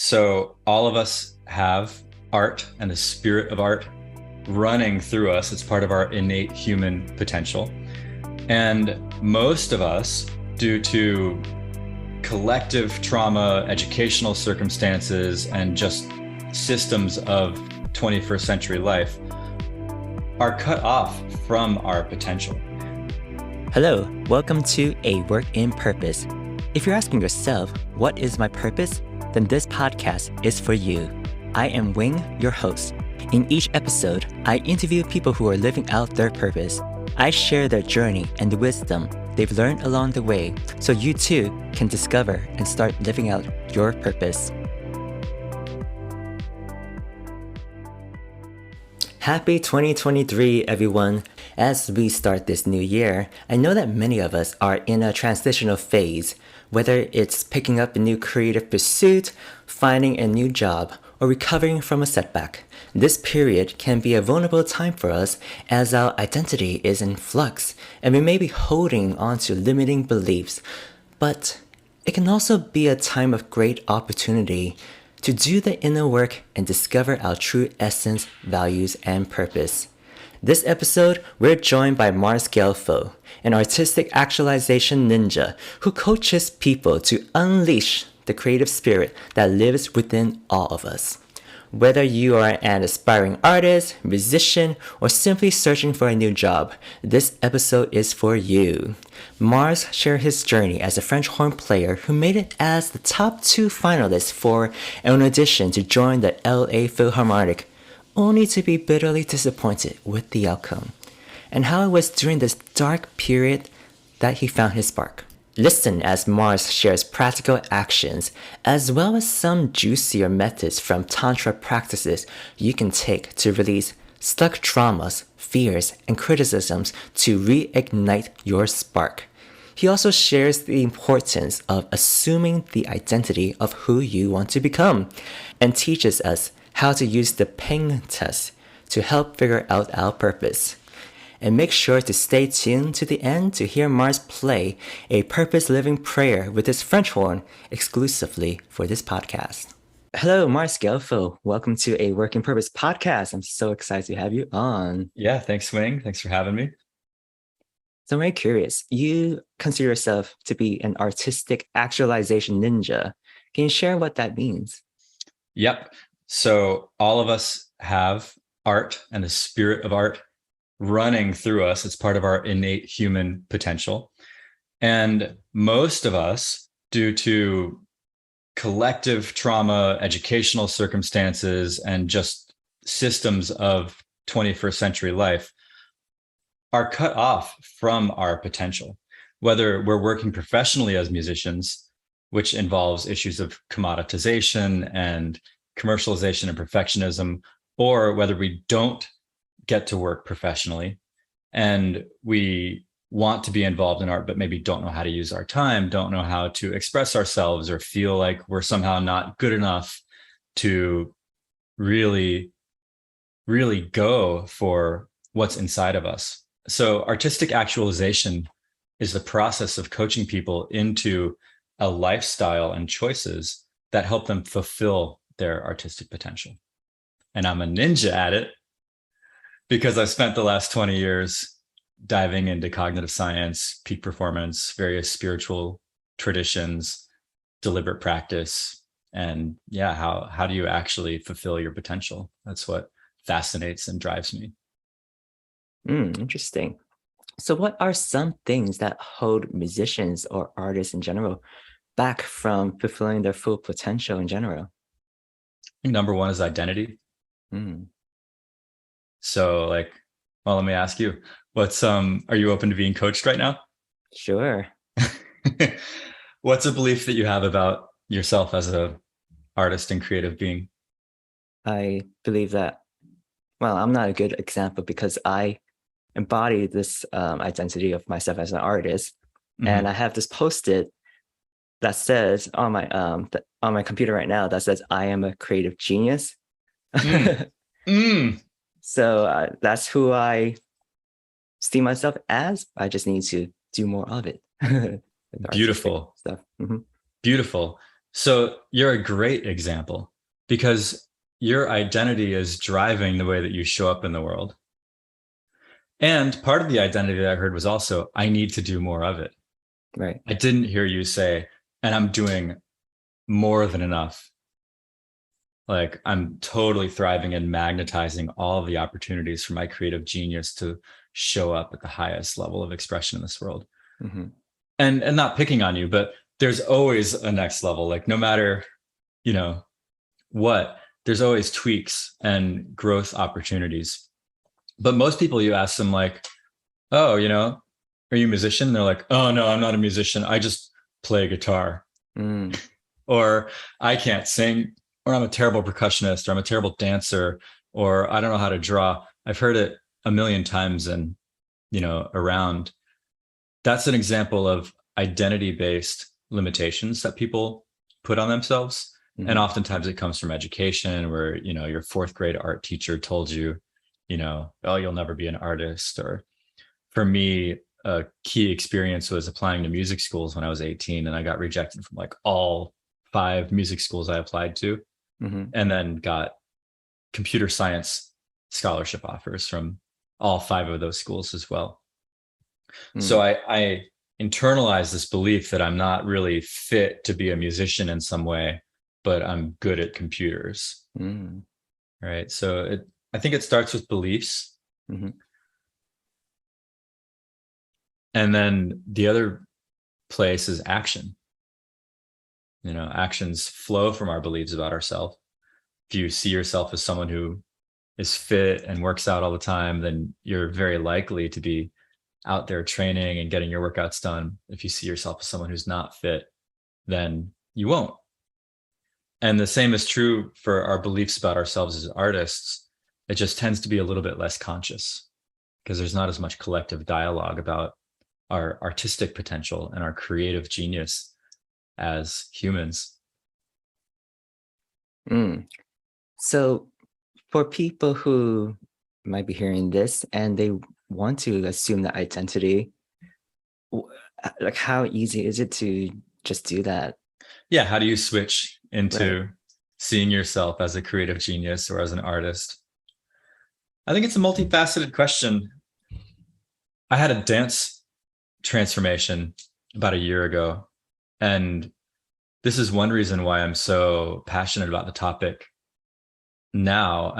So all of us have art and the spirit of art running through us. It's part of our innate human potential. And most of us, due to collective trauma, educational circumstances, and just systems of 21st century life, are cut off from our potential. Hello, welcome to A Work in Purpose. If you're asking yourself, what is my purpose? Then this podcast is for you. I am Wing, your host. In each episode, I interview people who are living out their purpose. I share their journey and the wisdom they've learned along the way so you too can discover and start living out your purpose. Happy 2023, everyone. As we start this new year, I know that many of us are in a transitional phase, whether it's picking up a new creative pursuit, finding a new job, or recovering from a setback. This period can be a vulnerable time for us as our identity is in flux and we may be holding on to limiting beliefs. But it can also be a time of great opportunity to do the inner work and discover our true essence, values, and purpose. This episode, we're joined by Mars Gelfo, an artistic actualization ninja who coaches people to unleash the creative spirit that lives within all of us. Whether you are an aspiring artist, musician, or simply searching for a new job, this episode is for you. Mars shared his journey as a French horn player who made it as the top 2 finalists for an audition to join the LA Philharmonic, only to be bitterly disappointed with the outcome, and how it was during this dark period that he found his spark. Listen as Mars shares practical actions as well as some juicier methods from tantra practices you can take to release stuck traumas, fears, and criticisms to reignite your spark. He also shares the importance of assuming the identity of who you want to become and teaches us how to use the ping test to help figure out our purpose. And make sure to stay tuned to the end to hear Mars play a purpose-living prayer with his French horn exclusively for this podcast. Hello, Mars Gelfo. Welcome to A Work in Purpose podcast. I'm so excited to have you on. Yeah, thanks, Wing. Thanks for having me. So I'm very curious. You consider yourself to be an artistic actualization ninja. Can you share what that means? Yep. So all of us have art and the spirit of art running through us. It's part of our innate human potential. And most of us, due to collective trauma, educational circumstances, and just systems of 21st century life, are cut off from our potential. Whether we're working professionally as musicians, which involves issues of commoditization and commercialization and perfectionism, or whether we don't get to work professionally and we want to be involved in art, but maybe don't know how to use our time, don't know how to express ourselves, or feel like we're somehow not good enough to really go for what's inside of us. So artistic actualization is the process of coaching people into a lifestyle and choices that help them fulfill their artistic potential. And I'm a ninja at it because I've spent the last 20 years diving into cognitive science, peak performance, various spiritual traditions, deliberate practice, and how do you actually fulfill your potential? That's what fascinates and drives me. Interesting. So what are some things that hold musicians or artists in general back from fulfilling their full potential in general? I think number one is identity. So let me ask you, are you open to being coached right now? Sure. What's a belief that you have about yourself as a artist and creative being? I believe that, I'm not a good example because I embody this identity of myself as an artist. Mm-hmm. And I have this Post-it that says on my computer right now that says, I am a creative genius. So that's who I see myself as. I just need to do more of it. Beautiful stuff. Mm-hmm. Beautiful. So you're a great example because your identity is driving the way that you show up in the world. And part of the identity that I heard was also, I need to do more of it. Right. I didn't hear you say, and I'm doing more than enough. Like I'm totally thriving and magnetizing all of the opportunities for my creative genius to show up at the highest level of expression in this world. Mm-hmm. And not picking on you, but there's always a next level. Like no matter, you know, what, there's always tweaks and growth opportunities. But most people, you ask them like, oh, are you a musician? And they're like, oh no, I'm not a musician. I just play guitar. Mm. Or I can't sing, or I'm a terrible percussionist, or I'm a terrible dancer, or I don't know how to draw. I've heard it a million times and, around. That's an example of identity-based limitations that people put on themselves. Mm-hmm. And oftentimes it comes from education where, your fourth grade art teacher told you, oh, you'll never be an artist. Or for me, a key experience was applying to music schools when I was 18 and I got rejected from like all 5 music schools I applied to, Mm-hmm. and then got computer science scholarship offers from all 5 of those schools as well. So I internalized this belief that I'm not really fit to be a musician in some way, but I'm good at computers. Mm. Right. So I think it starts with beliefs. Mm-hmm. And then the other place is action. Actions flow from our beliefs about ourselves. If you see yourself as someone who is fit and works out all the time, then you're very likely to be out there training and getting your workouts done. If you see yourself as someone who's not fit, then you won't. And the same is true for our beliefs about ourselves as artists. It just tends to be a little bit less conscious because there's not as much collective dialogue about our artistic potential and our creative genius as humans. Mm. So for people who might be hearing this and they want to assume that identity, like how easy is it to just do that? Yeah. How do you switch into Right. seeing yourself as a creative genius or as an artist? I think it's a multifaceted question. I had a dance transformation about a year ago, and this is one reason why I'm so passionate about the topic now.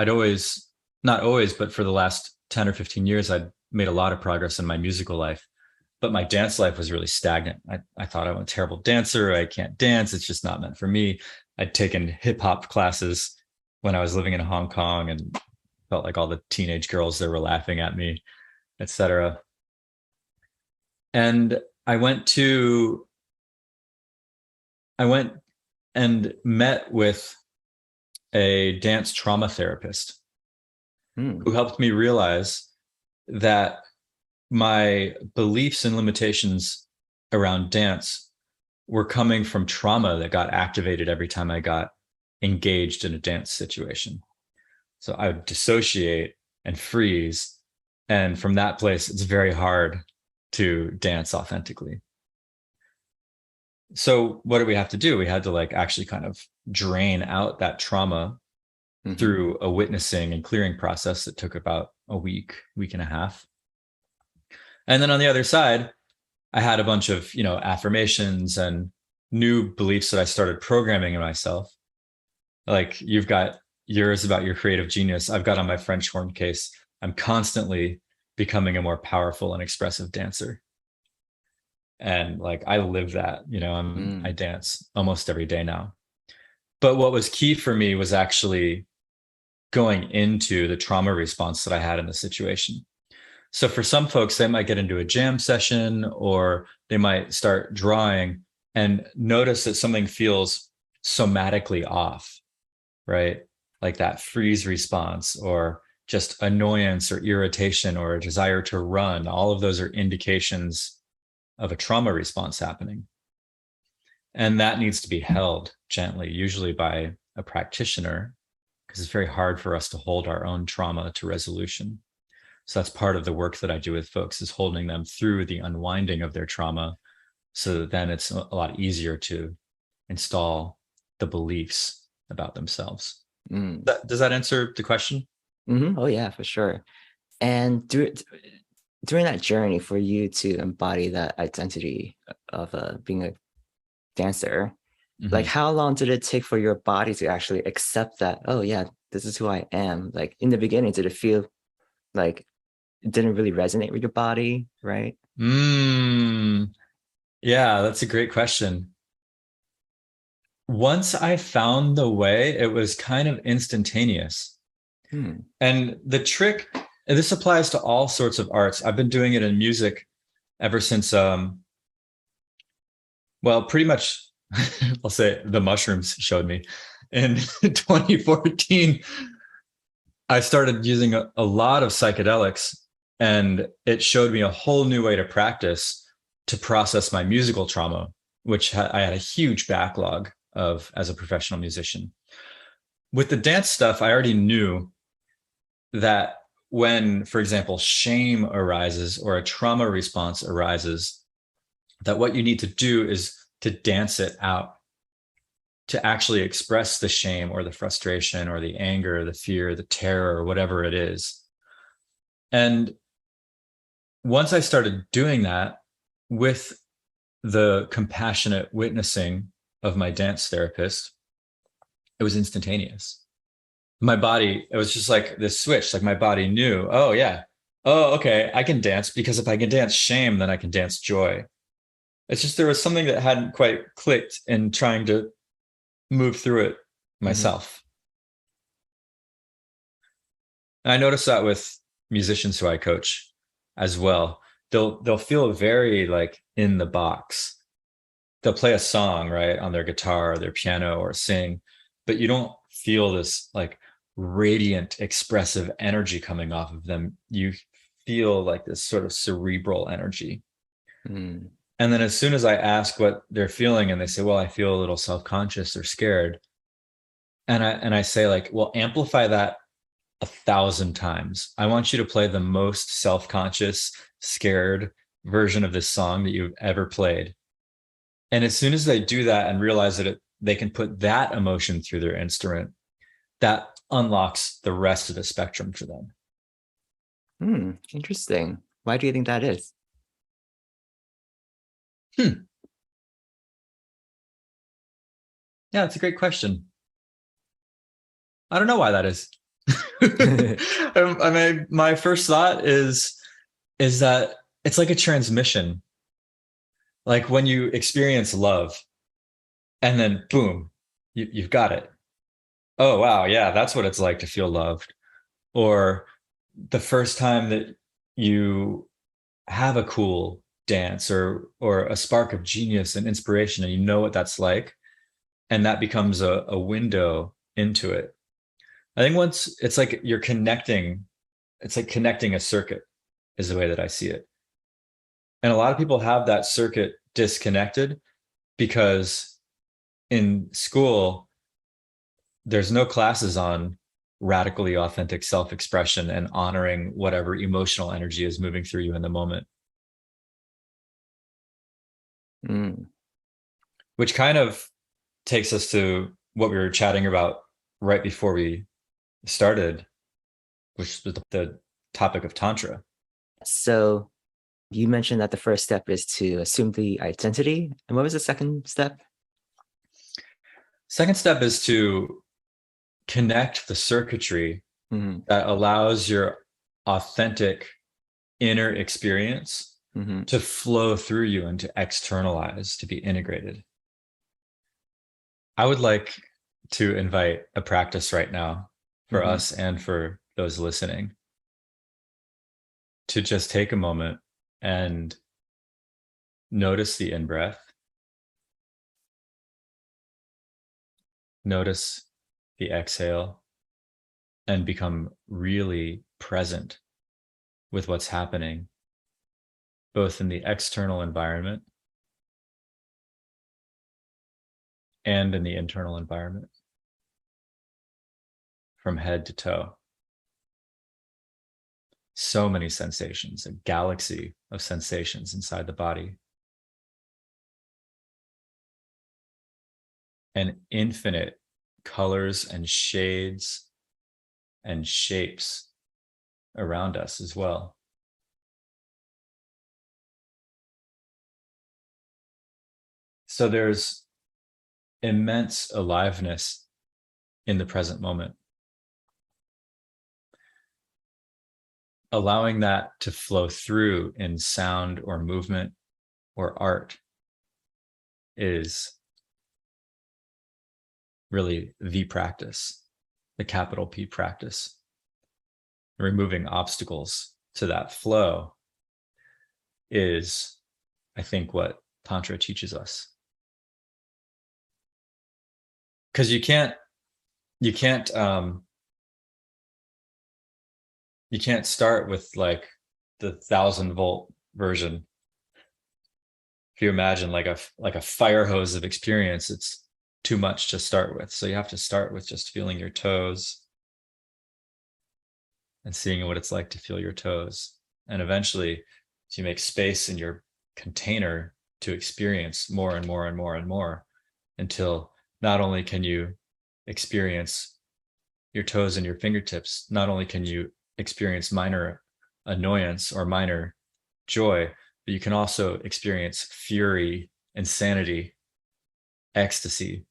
Not always, but for the last 10 or 15 years, I'd made a lot of progress in my musical life, but my dance life was really stagnant. I thought I'm a terrible dancer. I can't dance. It's just not meant for me. I'd taken hip hop classes when I was living in Hong Kong and felt like all the teenage girls there were laughing at me, etc. And I went and met with a dance trauma therapist who helped me realize that my beliefs and limitations around dance were coming from trauma that got activated every time I got engaged in a dance situation. So I would dissociate and freeze. And from that place, it's very hard to dance authentically. So what did we have to do? We had to actually kind of drain out that trauma through a witnessing and clearing process that took about a week and a half. And then on the other side, I had a bunch of, affirmations and new beliefs that I started programming in myself. Like you've got yours about your creative genius. I've got on my French horn case, I'm constantly becoming a more powerful and expressive dancer. And I live that, I dance almost every day now. But what was key for me was actually going into the trauma response that I had in the situation. So for some folks, they might get into a jam session or they might start drawing and notice that something feels somatically off, right? Like that freeze response or just annoyance or irritation or a desire to run. All of those are indications of a trauma response happening. And that needs to be held gently, usually by a practitioner, because it's very hard for us to hold our own trauma to resolution. So that's part of the work that I do with folks, is holding them through the unwinding of their trauma so that then it's a lot easier to install the beliefs about themselves. Mm. Does that answer the question? Oh yeah, for sure. And during that journey for you to embody that identity of being a dancer, like Mhm. how long did it take for your body to actually accept that, oh yeah, this is who I am? Like in the beginning, did it feel like it didn't really resonate with your body, right? Mm, yeah, that's a great question. Once I found the way, it was kind of instantaneous. Hmm. And the trick, and this applies to all sorts of arts. I've been doing it in music ever since, well, pretty much, I'll say the mushrooms showed me. In 2014, I started using a lot of psychedelics, and it showed me a whole new way to practice to process my musical trauma, which I had a huge backlog of as a professional musician. With the dance stuff, I already knew that when, for example, shame arises or a trauma response arises, that what you need to do is to dance it out, to actually express the shame or the frustration or the anger, the fear, the terror, or whatever it is. And once I started doing that with the compassionate witnessing of my dance therapist, it was instantaneous. My body, it was just like this switch, like my body knew, oh, yeah. Oh, okay. I can dance because if I can dance shame, then I can dance joy. It's just there was something that hadn't quite clicked in trying to move through it Hmm. myself. And I noticed that with musicians who I coach as well. They'll feel very like in the box. They'll play a song, right, on their guitar or their piano or sing, but you don't feel this like radiant, expressive energy coming off of them. You feel like this sort of cerebral energy. Hmm. And then as soon as I ask what they're feeling and they say, well, I feel a little self-conscious or scared. And I say, like, well, amplify that 1,000 times. I want you to play the most self-conscious, scared version of this song that you've ever played. And as soon as they do that and realize that they can put that emotion through their instrument, that unlocks the rest of the spectrum for them. Interesting. Why do you think that is? Hmm. Yeah, it's a great question. I don't know why that is. I mean, my first thought is that it's like a transmission. Like when you experience love, and then boom, you've got it. Oh wow, yeah, that's what it's like to feel loved. Or the first time that you have a cool dance or a spark of genius and inspiration, and you know what that's like, and that becomes a window into it. I think once it's like you're connecting, it's like connecting a circuit is the way that I see it. And a lot of people have that circuit disconnected because in school there's no classes on radically authentic self-expression and honoring whatever emotional energy is moving through you in the moment, Mm. which kind of takes us to what we were chatting about right before we started, which was the topic of tantra. So you mentioned that the first step is to assume the identity. And what was the second step? Second step is to connect the circuitry Hmm. that allows your authentic inner experience Hmm. to flow through you and to externalize, to be integrated. I would like to invite a practice right now for Hmm. us and for those listening to just take a moment and notice the in breath, notice the exhale, and become really present with what's happening, both in the external environment and in the internal environment, from head to toe. So many sensations, a galaxy of sensations inside the body. and infinite colors and shades and shapes around us as well. So there's immense aliveness in the present moment. Allowing that to flow through in sound or movement or art is really the practice, the capital P practice. Removing obstacles to that flow is, I think, what Tantra teaches us. Because you can't start with like the 1,000-volt version. If you imagine like a fire hose of experience, it's too much to start with. So you have to start with just feeling your toes and seeing what it's like to feel your toes. And eventually, as you make space in your container to experience more and more and more and more, until not only can you experience your toes and your fingertips, not only can you experience minor annoyance or minor joy, but you can also experience fury, insanity, ecstasy,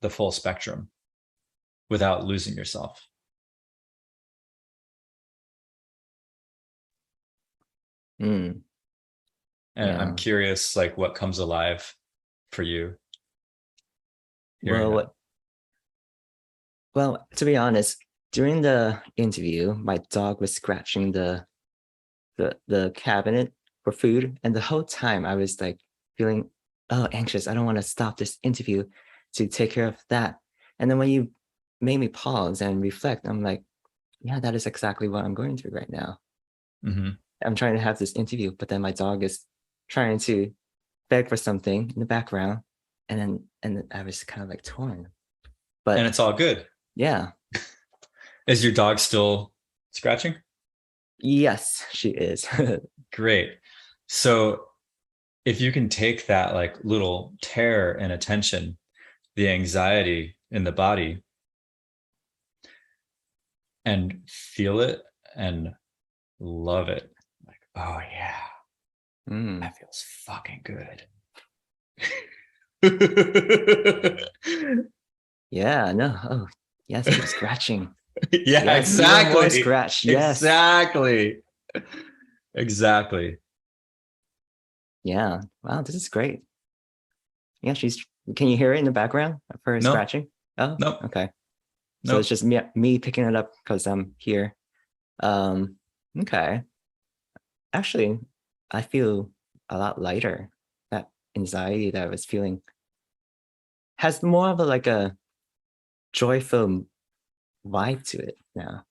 the full spectrum, without losing yourself. Mm. And Yeah. I'm curious, like, what comes alive for you hearing that? Well, to be honest, during the interview, my dog was scratching the cabinet for food, and the whole time I was like feeling anxious. I don't want to stop this interview to take care of that. And then when you made me pause and reflect, I'm like, yeah, that is exactly what I'm going through right now. Mm-hmm. I'm trying to have this interview, but then my dog is trying to beg for something in the background, and then I was kind of like torn. But And it's all good. yeah. Is your dog still scratching? Yes, she is. Great. So if you can take that like little tear in attention, the anxiety in the body, and feel it and love it, like, oh yeah, that feels fucking good. Yeah, no. Oh, yes, keep scratching. Yeah, Yes, even more exactly. scratch. Yes. Exactly. Exactly. Yeah. Wow, this is great. Yeah, can you hear it in the background of her No, scratching? Oh, no, okay. So it's no. just me picking it up because I'm here. Um, okay. Actually, I feel a lot lighter. That anxiety that I was feeling has more of a joyful vibe to it now.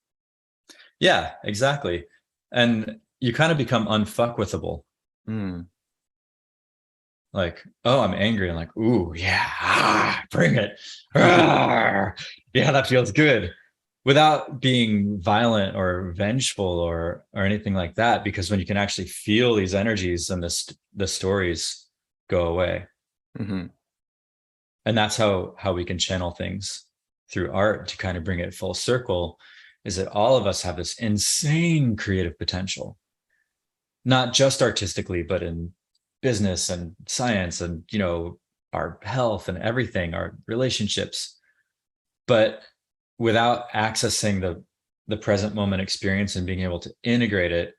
Yeah, exactly. And you kind of become unfuckwithable. Mm. Like, oh, I'm angry. I'm like, ooh, yeah, bring it. Yeah, that feels good. Without being violent or vengeful or anything like that, because when you can actually feel these energies and the stories go away. Mm-hmm. And that's how we can channel things through art to kind of bring it full circle, is that all of us have this insane creative potential, not just artistically, but in business and science and, our health and everything, our relationships. But without accessing the present moment experience and being able to integrate it,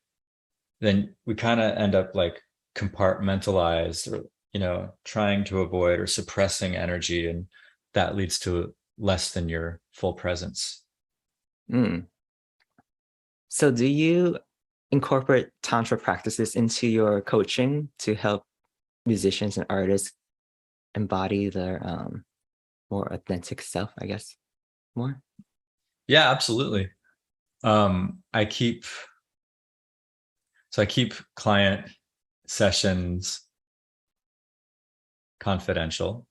then we kind of end up like compartmentalized, or trying to avoid or suppressing energy, and that leads to less than your full presence. Mm. So do you incorporate tantra practices into your coaching to help musicians and artists embody their more authentic self, I guess, more? Yeah, absolutely. I keep client sessions confidential,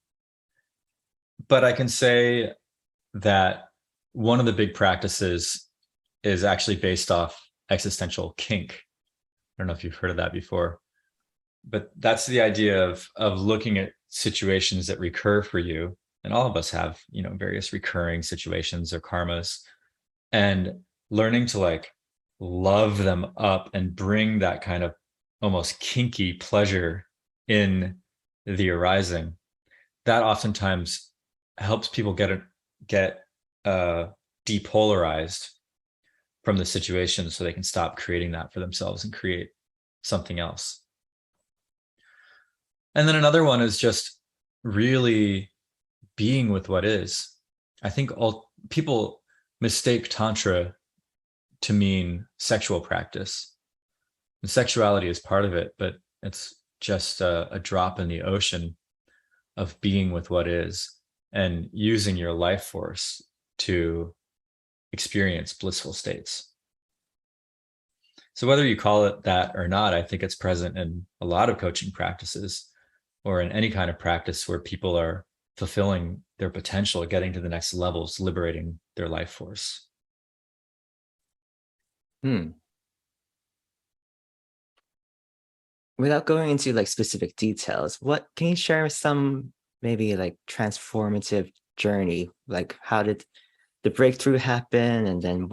but I can say that one of the big practices is actually based off existential kink. I don't know if you've heard of that before, but that's the idea of looking at situations that recur for you, and all of us have, various recurring situations or karmas, and learning to like love them up and bring that kind of almost kinky pleasure in the arising, that oftentimes helps people get depolarized from the situation, so they can stop creating that for themselves and create something else. And then another one is just really being with what is. I think all people mistake tantra to mean sexual practice. And sexuality is part of it, but it's just a drop in the ocean of being with what is and using your life force to experience blissful states. So whether you call it that or not, I think it's present in a lot of coaching practices, or in any kind of practice where people are fulfilling their potential, getting to the next levels, liberating their life force. Without going into like specific details, what can you share some maybe like transformative journey? Like how did the breakthrough happen, and then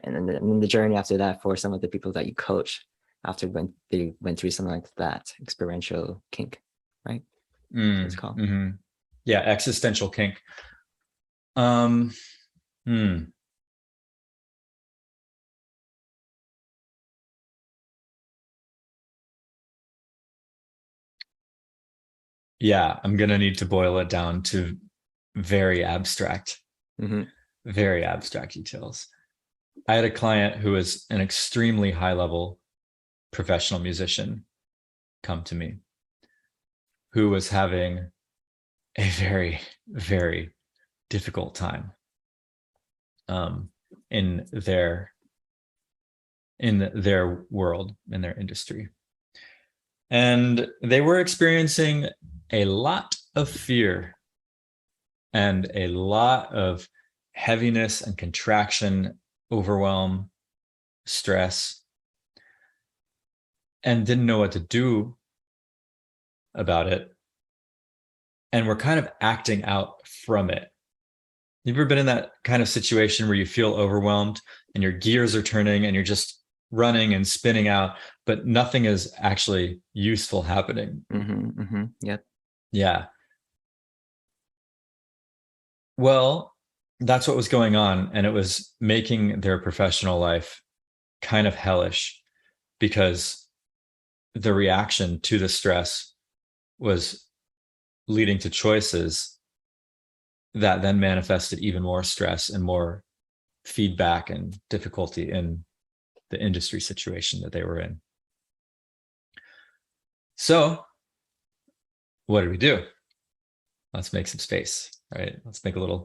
and then the journey after that for some of the people that you coach after when they went through something like that, experiential kink, right? It's called. Mm-hmm. Yeah, existential kink. Hmm. Yeah, I'm gonna need to boil it down to very abstract, very abstract details. I had a client who was an extremely high level professional musician come to me, who was having a very, very difficult time in their world, in their industry. And they were experiencing a lot of fear and a lot of heaviness and contraction, overwhelm, stress, and didn't know what to do about it. And were kind of acting out from it. You've ever been in that kind of situation where you feel overwhelmed and your gears are turning and you're just running and spinning out, but nothing is actually useful happening? Yep. Yeah. Well, that's what was going on. And it was making their professional life kind of hellish, because the reaction to the stress was leading to choices that then manifested even more stress and more feedback and difficulty in the industry situation that they were in. So what did we do? Let's make some space, right? Let's make a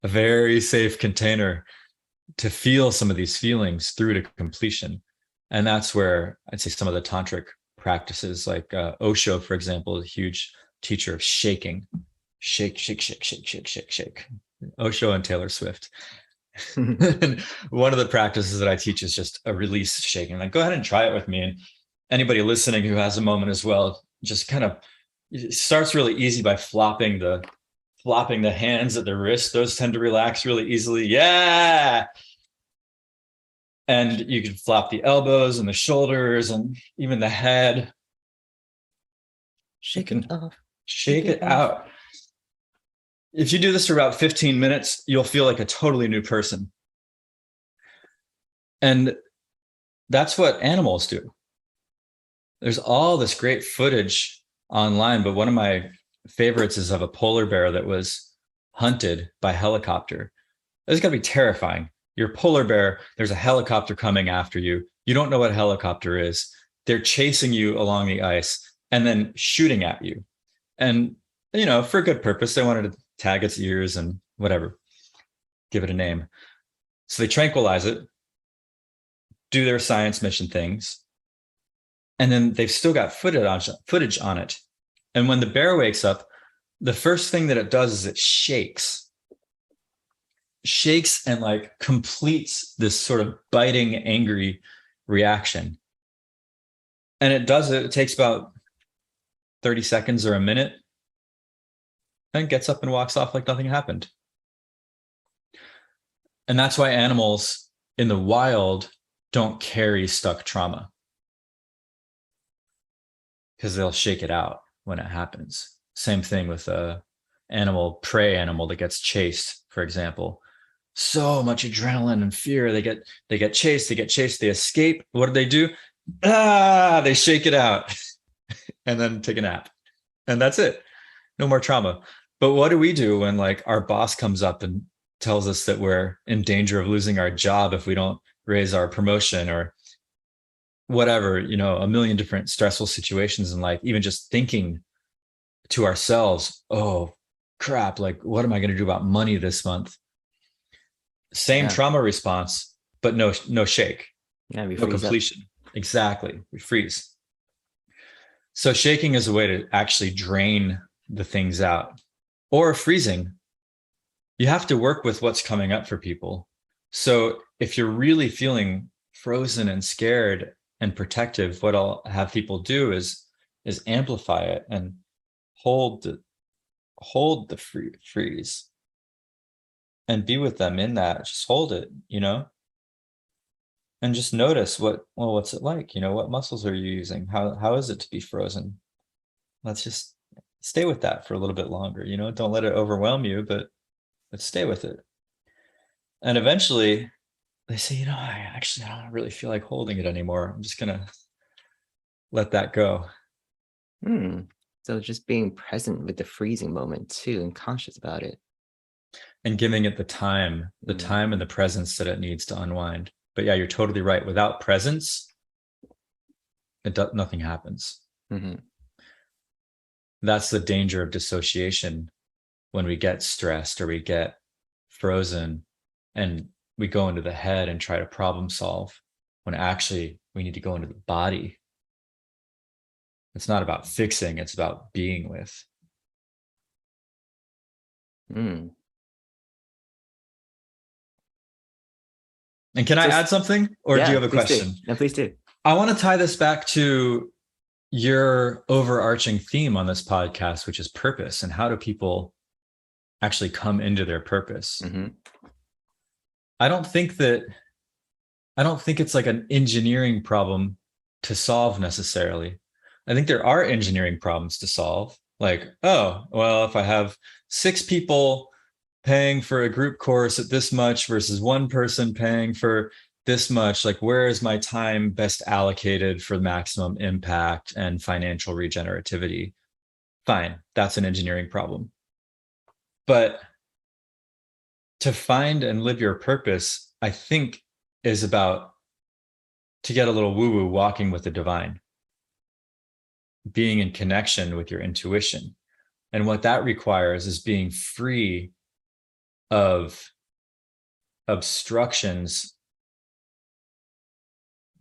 very safe container to feel some of these feelings through to completion. And that's where I'd say some of the tantric practices, like Osho, for example, is a huge teacher of shaking. Shake, shake, shake, shake, shake, shake, shake. Osho and Taylor Swift. And one of the practices that I teach is just a release shaking. Like, go ahead and try it with me. And anybody listening who has a moment as well, just kind of, it starts really easy by flopping the hands at the wrist. Those tend to relax really easily. Yeah. And you can flop the elbows and the shoulders and even the head. Shake it off. Shake it out. If you do this for about 15 minutes, you'll feel like a totally new person. And that's what animals do. There's all this great footage online, but one of my favorites is of a polar bear that was hunted by helicopter. It's got to be terrifying. You're a polar bear, there's a helicopter coming after you. You don't know what a helicopter is. They're chasing you along the ice and then shooting at you. And, for a good purpose, they wanted to tag its ears and whatever, give it a name. So they tranquilize it, do their science mission things, and then they've still got footage on it. And when the bear wakes up, the first thing that it does is it shakes and like completes this sort of biting, angry reaction. And it takes about 30 seconds or a minute, and gets up and walks off like nothing happened. And that's why animals in the wild don't carry stuck trauma, because they'll shake it out when it happens. Same thing with a prey animal that gets chased, for example. So much adrenaline and fear. They get chased, they escape. What do? They shake it out and then take a nap. And that's it. No more trauma. But what do we do when like our boss comes up and tells us that we're in danger of losing our job if we don't raise our promotion, or whatever, a million different stressful situations in life, even just thinking to ourselves, oh crap, like what am I going to do about money this month? Same trauma response, but no shake. Yeah, we no completion. Exactly. We freeze. So shaking is a way to actually drain the things out. Or freezing. You have to work with what's coming up for people. So if you're really feeling frozen and scared and protective, what I'll have people do is amplify it and hold the freeze and be with them in that. Just hold it, and just notice what's it like? What muscles are you using? How is it to be frozen? Let's just stay with that for a little bit longer. Don't let it overwhelm you, but let's stay with it. And eventually they say, I don't really feel like holding it anymore. I'm just gonna let that go. So just being present with the freezing moment too, and conscious about it. And giving it the time and the presence that it needs to unwind. But yeah, you're totally right. Without presence, nothing happens. Mm-hmm. That's the danger of dissociation when we get stressed or we get frozen and we go into the head and try to problem solve, when actually we need to go into the body. It's not about fixing, it's about being with. And can I add something, or do you have a question? No, please do. I want to tie this back to your overarching theme on this podcast, which is purpose, and how do people actually come into their purpose? Mm-hmm. I don't think it's like an engineering problem to solve necessarily. I think there are engineering problems to solve. Like, oh, well, if I have 6 people paying for a group course at this much versus one person paying for this much, like where is my time best allocated for maximum impact and financial regenerativity? Fine, that's an engineering problem. But to find and live your purpose, I think, is about, to get a little woo-woo, walking with the divine, being in connection with your intuition. And what that requires is being free of obstructions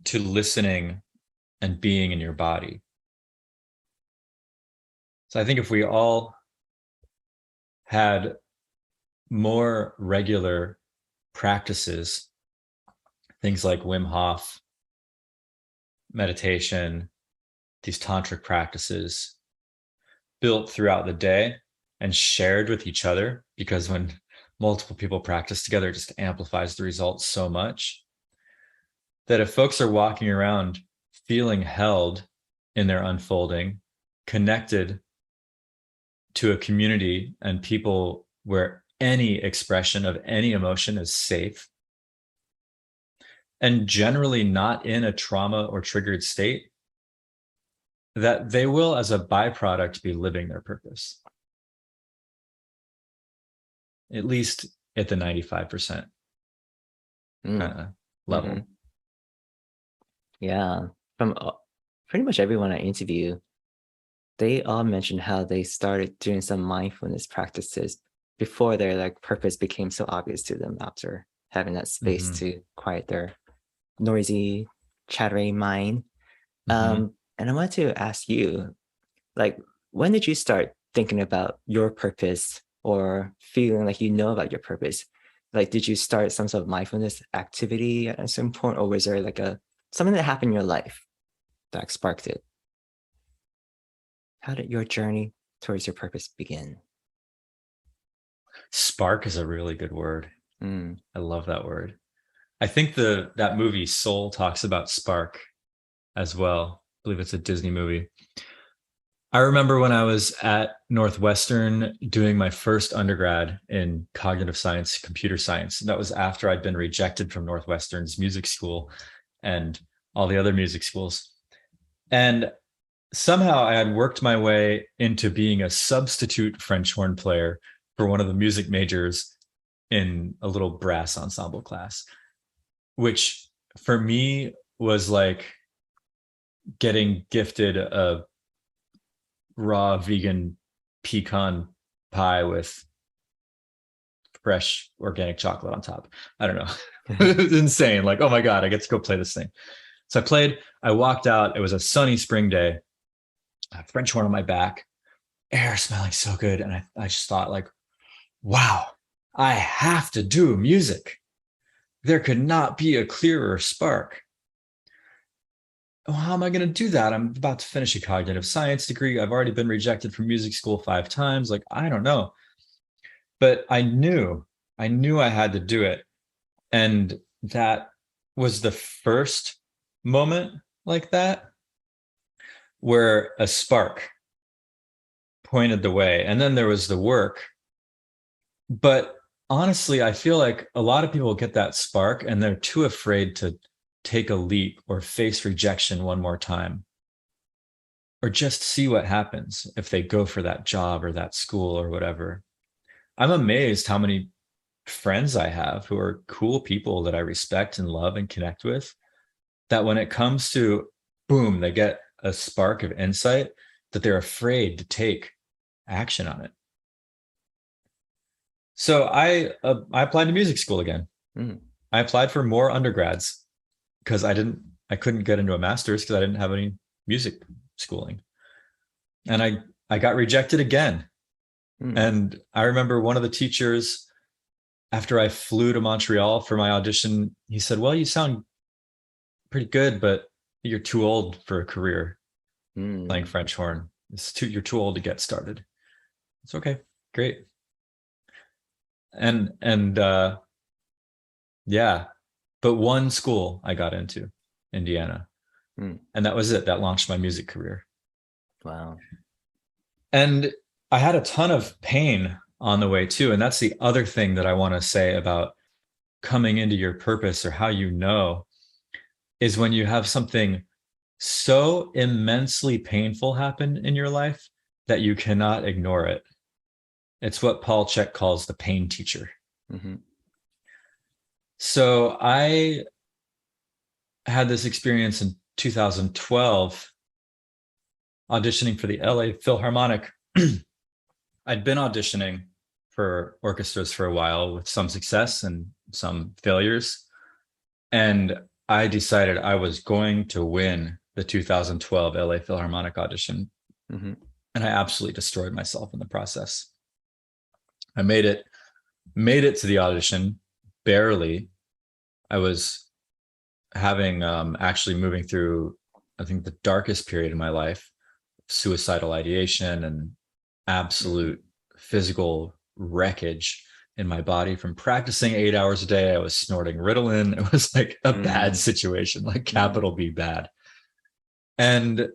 to listening and being in your body. So I think if we all had more regular practices, things like Wim Hof, meditation, these tantric practices, built throughout the day and shared with each other, because when multiple people practice together, it just amplifies the results so much, that if folks are walking around feeling held in their unfolding, connected to a community and people where any expression of any emotion is safe, and generally not in a trauma or triggered state, that they will, as a byproduct, be living their purpose. At least at the 95% level. Mm-hmm. Yeah. From pretty much everyone I interview, they all mentioned how they started doing some mindfulness practices before their like purpose became so obvious to them, after having that space to quiet their noisy, chattering mind. And I wanted to ask you, like, when did you start thinking about your purpose or feeling like about your purpose? Like, did you start some sort of mindfulness activity at some point, or was there like something that happened in your life that sparked it? How did your journey towards your purpose begin? Spark is a really good word. Mm. I love that word. I think that movie Soul talks about spark as well. I believe it's a Disney movie. I remember when I was at Northwestern doing my first undergrad in cognitive science, computer science. That was after I'd been rejected from Northwestern's music school and all the other music schools. And somehow I had worked my way into being a substitute French horn player for one of the music majors in a little brass ensemble class, which for me was like getting gifted a raw vegan pecan pie with fresh organic chocolate on top. I don't know. It's insane. Like, oh my God, I get to go play this thing. So I played, I walked out. It was a sunny spring day, a French horn on my back, air smelling so good. And I just thought, like, wow, I have to do music. There could not be a clearer spark. Well, how am I going to do that? I'm about to finish a cognitive science degree. I've already been rejected from music school 5 times. Like, I don't know. But I knew I had to do it. And that was the first moment like that where a spark pointed the way. And then there was the work. But honestly, I feel like a lot of people get that spark and they're too afraid to take a leap or face rejection one more time, or just see what happens if they go for that job or that school or whatever. I'm amazed how many friends I have who are cool people that I respect and love and connect with, that when it comes to boom, they get a spark of insight, that they're afraid to take action on it. So I applied to music school again. Mm. I applied for more undergrads because I couldn't get into a master's because I didn't have any music schooling. And I got rejected again. Mm. And I remember one of the teachers, after I flew to Montreal for my audition, he said, well, you sound pretty good, but you're too old for a career playing French horn. You're too old to get started. It's okay. Great. And yeah, but one school I got into, Indiana. Mm. And that was it. That launched my music career. Wow. And I had a ton of pain on the way too. And that's the other thing that I want to say about coming into your purpose, or how you know, is when you have something so immensely painful happen in your life that you cannot ignore it. It's what Paul Chek calls the pain teacher. Mm-hmm. So I had this experience in 2012 auditioning for the LA Philharmonic. I'd been auditioning for orchestras for a while with some success and some failures. And I decided I was going to win the 2012 LA Philharmonic audition. Mm-hmm. And I absolutely destroyed myself in the process. I made it to the audition barely. I was having actually moving through, I think, the darkest period in my life, suicidal ideation and absolute physical wreckage in my body from practicing 8 hours a day. I was snorting Ritalin. It was like a bad situation, like capital B bad. And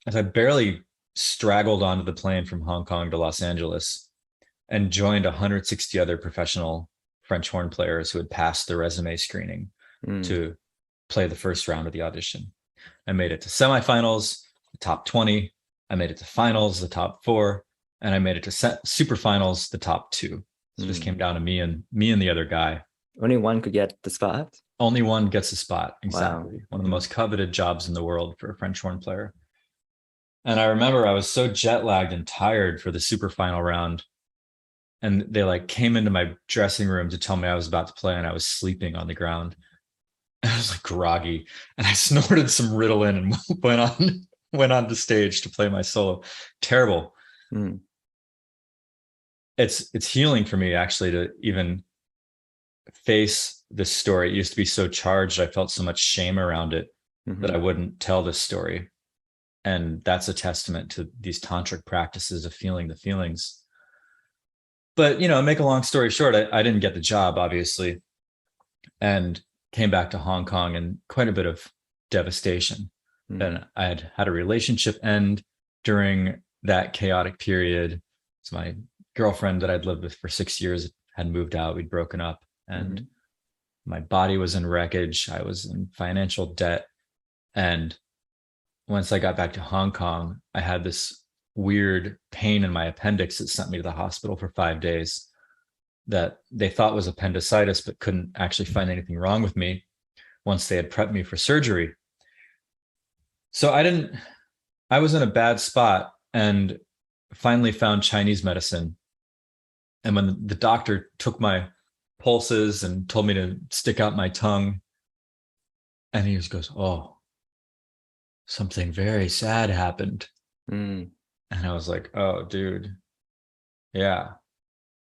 as I barely straggled onto the plane from Hong Kong to Los Angeles and joined 160 other professional French horn players who had passed the resume screening to play the first round of the audition. I made it to semifinals, the top 20. I made it to finals, the top 4, and I made it to super finals, the top 2. So it just came down to me and the other guy. Only one could get the spot? Only one gets a spot. Exactly. Wow. One of the most coveted jobs in the world for a French horn player. And I remember I was so jet lagged and tired for the super final round. And they like came into my dressing room to tell me I was about to play, and I was sleeping on the ground. I was like groggy, and I snorted some Ritalin and went on the stage to play my solo. Terrible. It's healing for me actually to even face this story. It used to be so charged. I felt so much shame around it that I wouldn't tell this story. And that's a testament to these tantric practices of feeling the feelings. But, make a long story short, I didn't get the job, obviously, and came back to Hong Kong in quite a bit of devastation. And I had a relationship end during that chaotic period. So my girlfriend that I'd lived with for 6 years had moved out. We'd broken up, and my body was in wreckage. I was in financial debt. And once I got back to Hong Kong, I had this weird pain in my appendix that sent me to the hospital for 5 days that they thought was appendicitis, but couldn't actually find anything wrong with me once they had prepped me for surgery. So I was in a bad spot, and finally found Chinese medicine. And when the doctor took my pulses and told me to stick out my tongue, and he just goes, "Oh, something very sad happened." And I was like, "Oh, dude, yeah."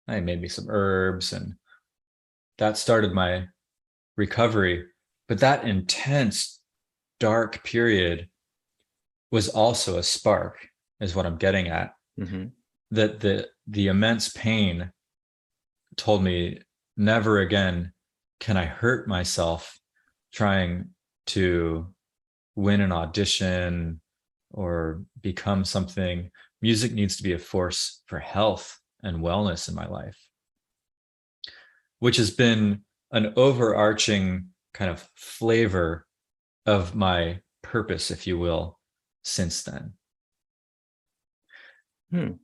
I made me some herbs, and that started my recovery. But that intense, dark period was also a spark, is what I'm getting at. That the immense pain told me, never again can I hurt myself trying to win an audition or become something. Music needs to be a force for health and wellness in my life, which has been an overarching kind of flavor of my purpose, if you will, since then. Does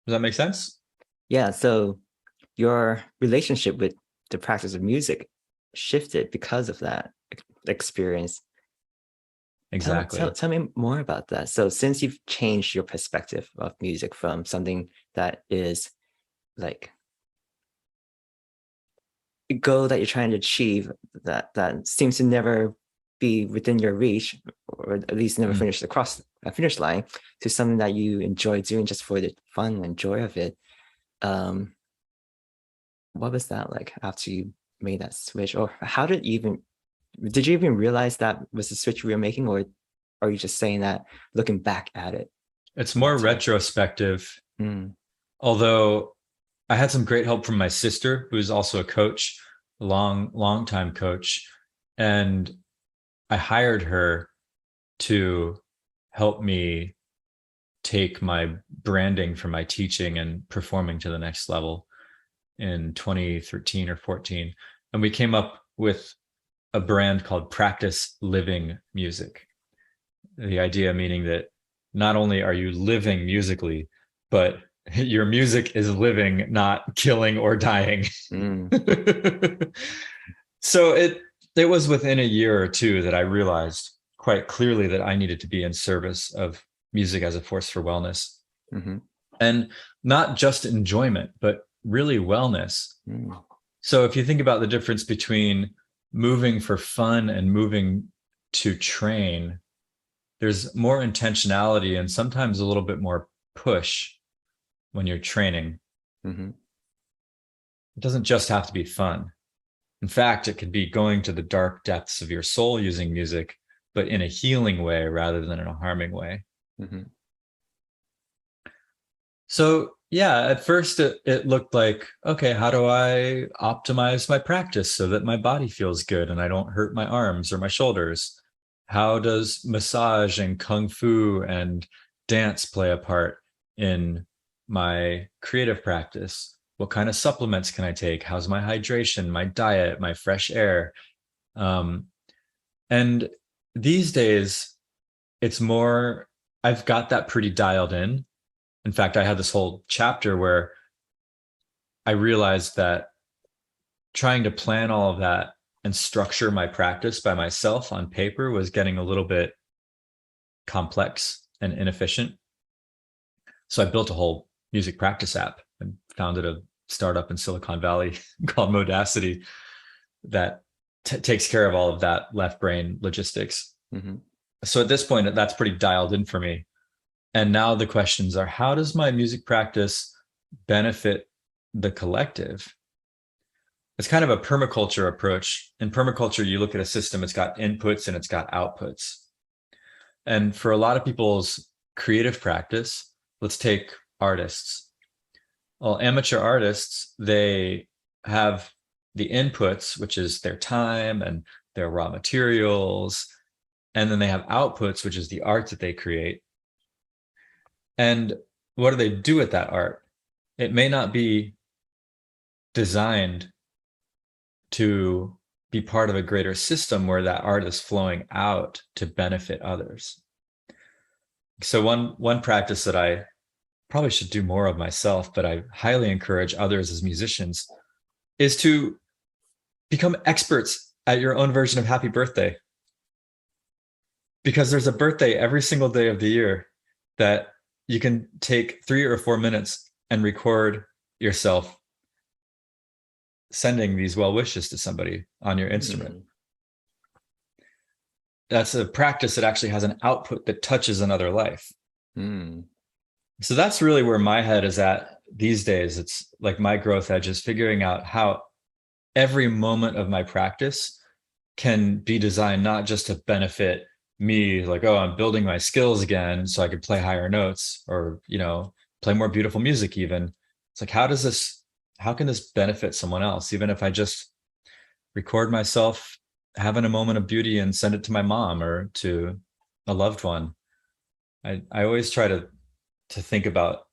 that make sense? Yeah, so your relationship with the practice of music shifted because of that experience. Exactly. Tell me more about that. So since you've changed your perspective of music from something that is like a goal that you're trying to achieve that seems to never be within your reach, or at least never finish across a finish line, to something that you enjoy doing just for the fun and joy of it. What was that like after you made that switch? Or how did you even realize that was the switch we were making, or are you just saying that looking back at it? It's more retrospective. Although I had some great help from my sister, who's also a coach, a long time coach. And I hired her to help me take my branding for my teaching and performing to the next level in 2013 or 14. And we came up with a brand called Practice Living Music. The idea meaning that not only are you living musically, but your music is living, not killing or dying. So it was within a year or two that I realized quite clearly that I needed to be in service of music as a force for wellness. And not just enjoyment, but really wellness. So if you think about the difference between moving for fun and moving to train, there's more intentionality and sometimes a little bit more push when you're training. It doesn't just have to be fun. In fact, it could be going to the dark depths of your soul using music, but in a healing way rather than in a harming way. So yeah, at first it looked like, okay, how do I optimize my practice so that my body feels good and I don't hurt my arms or my shoulders? How does massage and kung fu and dance play a part in my creative practice? What kind of supplements can I take? How's my hydration, my diet, my fresh air? And these days, it's more, I've got that pretty dialed in. In fact, I had this whole chapter where I realized that trying to plan all of that and structure my practice by myself on paper was getting a little bit complex and inefficient. So I built a whole music practice app and founded a startup in Silicon Valley called Modacity that takes care of all of that left brain logistics. So at this point, that's pretty dialed in for me. And now the questions are, how does my music practice benefit the collective? It's kind of a permaculture approach. In permaculture, you look at a system, it's got inputs and it's got outputs. And for a lot of people's creative practice, let's take artists. Well, amateur artists, they have the inputs, which is their time and their raw materials. And then they have outputs, which is the art that they create. And what do they do with that art? It may not be designed to be part of a greater system where that art is flowing out to benefit others. So one practice that I probably should do more of myself, but I highly encourage others as musicians, is to become experts at your own version of happy birthday. Because there's a birthday every single day of the year that you can take 3 or 4 minutes and record yourself sending these well wishes to somebody on your instrument. That's a practice that actually has an output that touches another life. So that's really where my head is at these days. It's like my growth edge is figuring out how every moment of my practice can be designed not just to benefit me, like, oh, I'm building my skills again so I could play higher notes or, play more beautiful music even. It's like, how can this benefit someone else? Even if I just record myself having a moment of beauty and send it to my mom or to a loved one. I always try to think about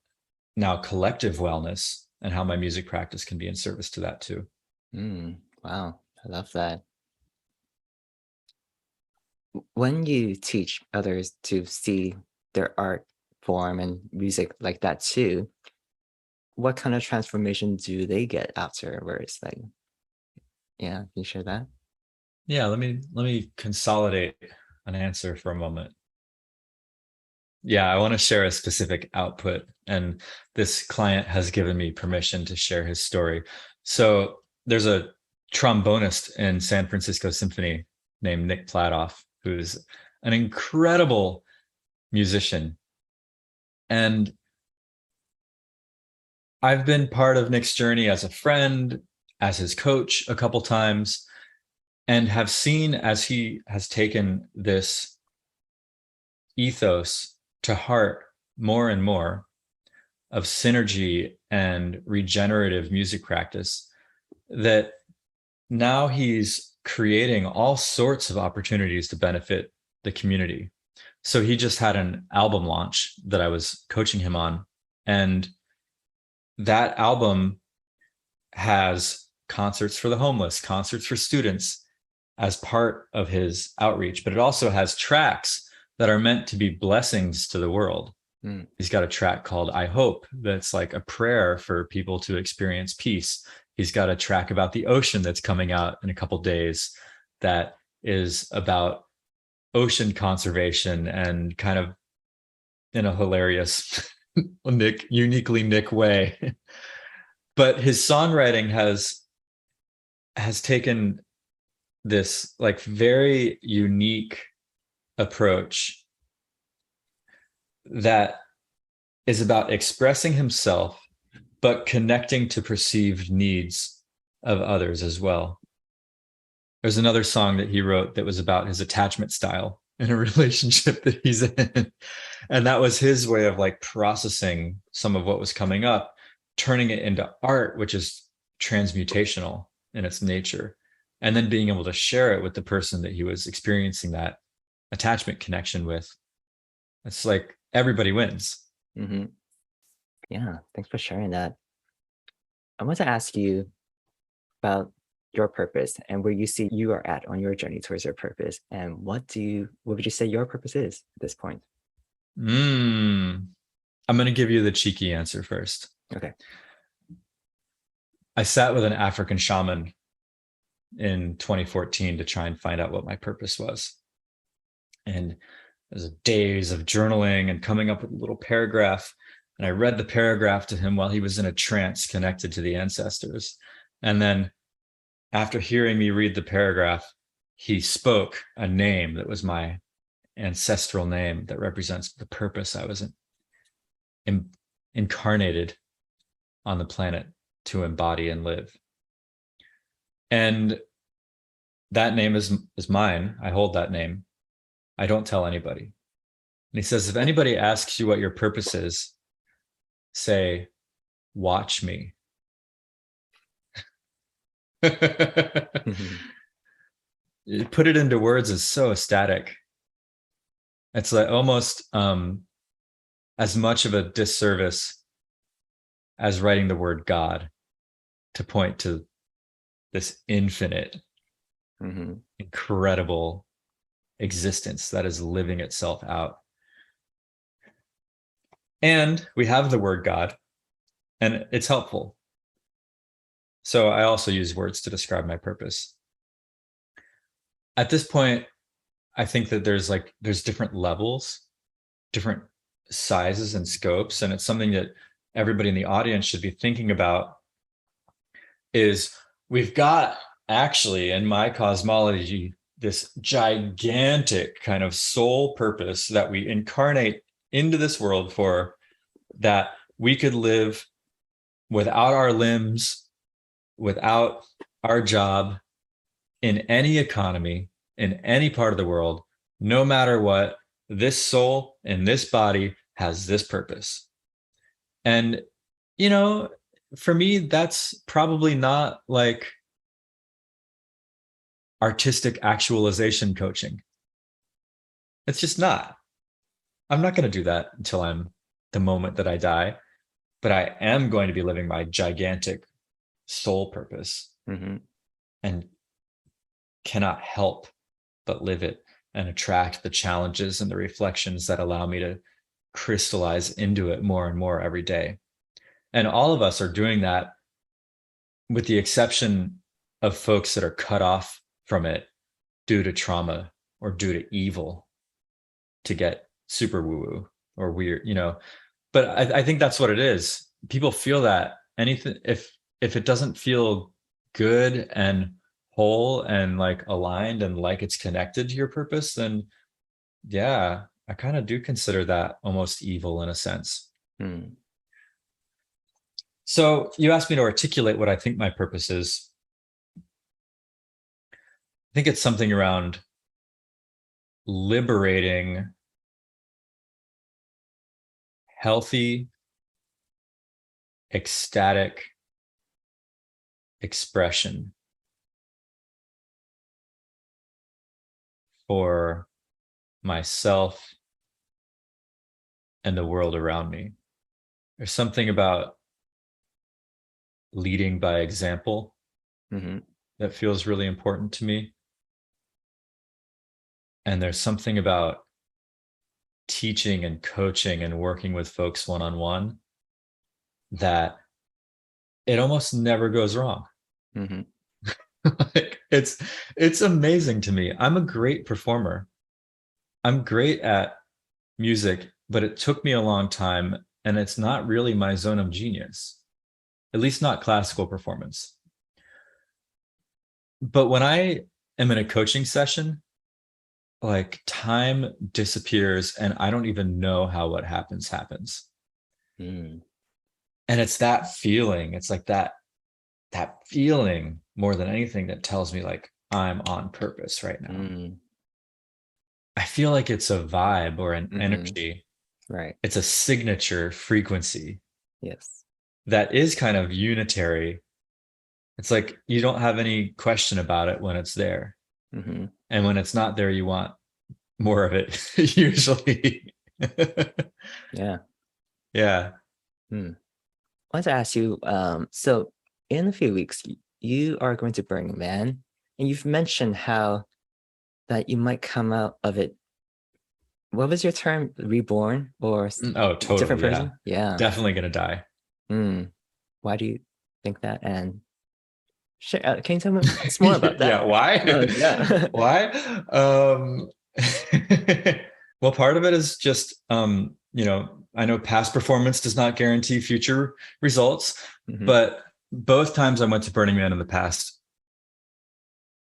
now collective wellness and how my music practice can be in service to that too. Wow, I love that. When you teach others to see their art form and music like that too, what kind of transformation do they get afterwards? Like, yeah, can you share that? Yeah, let me consolidate an answer for a moment. Yeah, I want to share a specific output, and this client has given me permission to share his story. So there's a trombonist in San Francisco Symphony named Nick Pladoff, who's an incredible musician. And I've been part of Nick's journey as a friend, as his coach a couple times, and have seen as he has taken this ethos to heart more and more of synergy and regenerative music practice, that now he's creating all sorts of opportunities to benefit the community. So he just had an album launch that I was coaching him on, and that album has concerts for the homeless, concerts for students as part of his outreach, but it also has tracks that are meant to be blessings to the world. He's got a track called I Hope that's like a prayer for people to experience peace. He's got a track about the ocean that's coming out in a couple days that is about ocean conservation and kind of in a hilarious uniquely Nick way. But his songwriting has taken this like very unique approach that is about expressing himself, but connecting to perceived needs of others as well. There's another song that he wrote that was about his attachment style in a relationship that he's in. And that was his way of like processing some of what was coming up, turning it into art, which is transmutational in its nature, and then being able to share it with the person that he was experiencing that attachment connection with. It's like everybody wins. Yeah, thanks for sharing that. I want to ask you about your purpose and where you see you are at on your journey towards your purpose, and what would you say your purpose is at this point? I'm going to give you the cheeky answer first. Okay. I sat with an African shaman in 2014 to try and find out what my purpose was. And there's days of journaling and coming up with a little paragraph. And I read the paragraph to him while he was in a trance connected to the ancestors. And then after hearing me read the paragraph, he spoke a name that was my ancestral name that represents the purpose I was incarnated on the planet to embody and live. And that name is mine. I hold that name. I don't tell anybody. he says, if anybody asks you what your purpose is, say, watch me. Mhm. Put it into words is so ecstatic. It's like almost as much of a disservice as writing the word God to point to this infinite, Mhm. incredible existence that is living itself out. And we have the word God, and it's helpful. So I also use words to describe my purpose. At this point, I think that there's different levels, different sizes and scopes, and it's something that everybody in the audience should be thinking about. Is we've got, actually, in my cosmology, this gigantic kind of soul purpose that we incarnate into this world for, that we could live without our limbs, without our job, in any economy, in any part of the world, no matter what. This soul in this body has this purpose. And, you know, for me, that's probably not like artistic actualization coaching. It's just not. I'm not going to do that until I'm the moment that I die, but I am going to be living my gigantic soul purpose Mhm. and cannot help but live it and attract the challenges and the reflections that allow me to crystallize into it more and more every day. And all of us are doing that, with the exception of folks that are cut off from it due to trauma or due to evil, to get super woo woo or weird, you know. But I think that's what it is. People feel that anything, if it doesn't feel good and whole and like aligned and like it's connected to your purpose, then yeah, I kind of do consider that almost evil in a sense. Mm. So you asked me to articulate what I think my purpose is. I think it's something around liberating healthy, ecstatic expression for myself and the world around me. There's something about leading by example Mhm. that feels really important to me. And there's something about teaching and coaching and working with folks one on one that it almost never goes wrong. Mhm. Like, it's amazing to me. I'm a great performer. I'm great at music, but it took me a long time, and it's not really my zone of genius, at least not classical performance. But when I am in a coaching session, like time disappears and I don't even know how what happens. Mm. And it's that feeling. It's like that feeling more than anything that tells me like I'm on purpose right now. Mm. I feel like it's a vibe or an Mhm. energy. Right. It's a signature frequency Yes. that is kind of unitary. It's like you don't have any question about it when it's there. Mhm. And when it's not there, you want more of it, usually. Yeah. Yeah. Hmm. I want to ask you, so in a few weeks, you are going to Burning Man, and you've mentioned how that you might come out of it. What was your term? Reborn or Oh, different totally. Yeah. version? Yeah. Definitely going to die. Hmm. Why do you think that? And can you tell me us more about Yeah. that? Why? Yeah. Why? Um, well, part of it is just, I know past performance does not guarantee future results, Hmm. but both times I went to Burning Man in the past,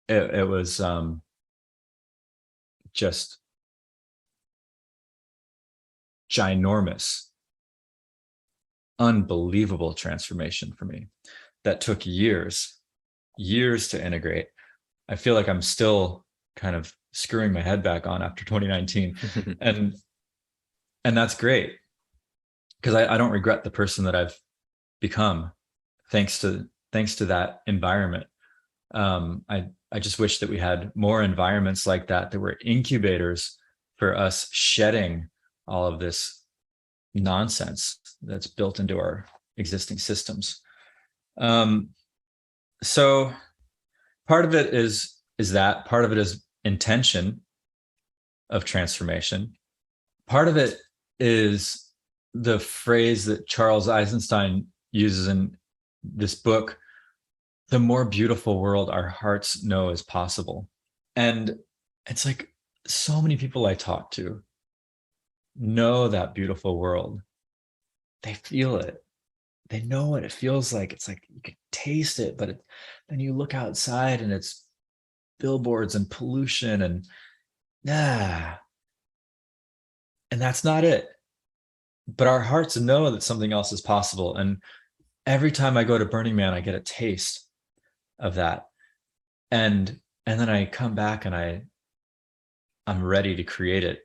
it was just ginormous, unbelievable transformation for me that took years to integrate. I feel like I'm still kind of screwing my head back on after 2019. And And that's great, because I don't regret the person that I've become thanks to that environment. I just wish that we had more environments like that were incubators for us shedding all of this nonsense that's built into our existing systems. So part of it is that, part of it is intention of transformation. Part of it is the phrase that Charles Eisenstein uses in this book: the more beautiful world our hearts know is possible. And it's like, so many people I talk to know that beautiful world. They feel it. They know what it feels like. It's like you can taste it, but then you look outside and it's billboards and pollution and and that's not it. But our hearts know that something else is possible. And every time I go to Burning Man, I get a taste of that. And then I come back and I'm ready to create it.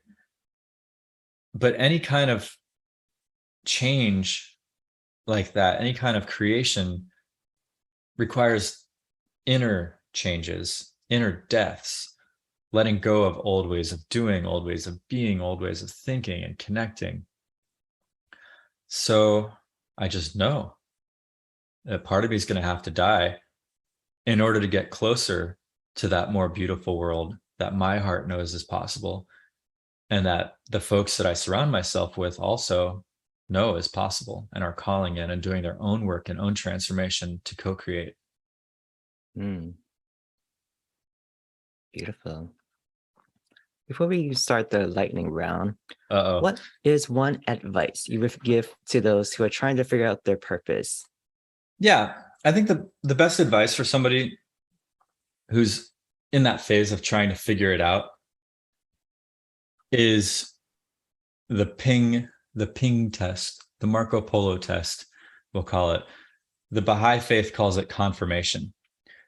But any kind of change like that, any kind of creation, requires inner changes, inner deaths, letting go of old ways of doing, old ways of being, old ways of thinking and connecting. So I just know that part of me is going to have to die in order to get closer to that more beautiful world that my heart knows is possible, and that the folks that I surround myself with also know is possible and are calling in and doing their own work and own transformation to co-create. Beautiful. Before we start the lightning round, Uh-oh. what is one advice you would give to those who are trying to figure out their purpose? Yeah, I think the best advice for somebody who's in that phase of trying to figure it out is the ping test, the Marco Polo test, we'll call it. The Baha'i faith calls it confirmation.